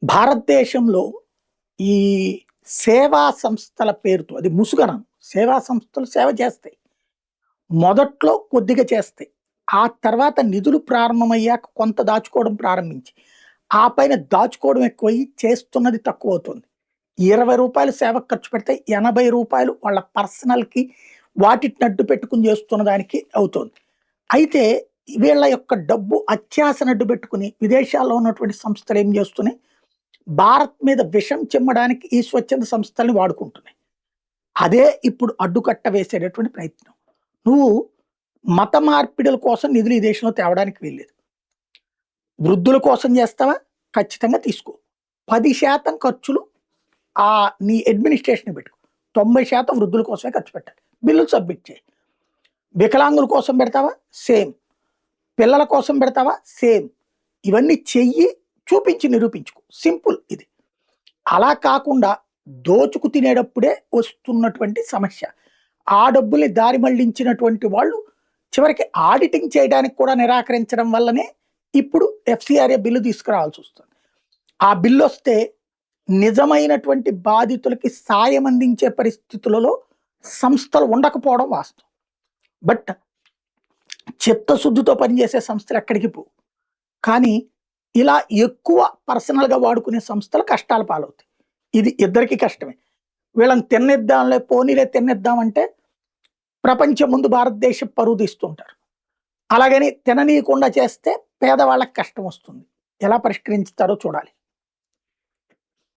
భారతదేశంలో ఈ సేవా సంస్థల పేరుతో అది ముసుగనం. సేవా సంస్థలు సేవ చేస్తాయి. మొదట్లో కొద్దిగా చేస్తాయి. ఆ తర్వాత నిధులు ప్రారంభమయ్యాక కొంత దాచుకోవడం ప్రారంభించి, ఆ పైన దాచుకోవడం ఎక్కువయ్యి చేస్తున్నది తక్కువవుతుంది. రూ. 20 సేవకు ఖర్చు పెడితే రూ. 80 వాళ్ళ పర్సనల్‌కి వాటిటిని అడ్డు పెట్టుకొని చేస్తున్న దానికి అవుతోంది. అయితే వీళ్ళ యొక్క డబ్బు అత్యాశను అడ్డు పెట్టుకొని విదేశాల్లో ఉన్నటువంటి సంస్థలు ఏం చేస్తున్నాయి, భారత్ మీద విషం చిమ్మడానికి ఈ స్వచ్ఛంద సంస్థల్ని వాడుకుంటున్నాయి. అదే ఇప్పుడు అడ్డుకట్ట వేసేటటువంటి ప్రయత్నం. నువ్వు మత మార్పిడుల కోసం నిధులు ఈ దేశంలో తేవడానికి వీల్లేదు. వృద్ధుల కోసం చేస్తావా? ఖచ్చితంగా తీసుకో. 10% ఖర్చులు నీ అడ్మినిస్ట్రేషన్‌కి పెట్టుకో. 90% వృద్ధుల కోసమే ఖర్చు పెట్టాలి. బిల్లులు సబ్మిట్ చేయి. వికలాంగుల కోసం పెడతావా? సేమ్. పిల్లల కోసం పెడతావా? సేమ్. ఇవన్నీ చెయ్యి, చూపించి నిరూపించుకో. సింపుల్ ఇది. అలా కాకుండా దోచుకు తినేటప్పుడే వస్తున్నటువంటి సమస్య. ఆ డబ్బుల్ని దారి మళ్లించినటువంటి వాళ్ళు చివరికి ఆడిటింగ్ చేయడానికి కూడా నిరాకరించడం వల్లనే ఇప్పుడు ఎఫ్‌సిఆర్‌ఏ బిల్లు తీసుకురావాల్సొస్తుంది. ఆ బిల్లొస్తే నిజమైనటువంటి బాధితులకి సాయం అందించే పరిస్థితులలో సంస్థలు ఉండకపోవడం వాస్తవం. బట్ చిత్తశుద్ధితో పనిచేసే సంస్థలు ఎక్కడికి పోవు. కానీ ఇలా ఎక్కువ పర్సనల్‌గా వాడుకునే సంస్థలు కష్టాల పాలవుతాయి. ఇది ఇద్దరికీ కష్టమే. వీళ్ళని తినేద్దాంలే, పోనీలే తినేద్దామంటే ప్రపంచం ముందు భారతదేశం పరువు తీస్తుంటారు. అలాగని తిననీయకుండా చేస్తే పేదవాళ్ళకి కష్టం వస్తుంది. ఎలా పరిష్కరించుతారో చూడాలి.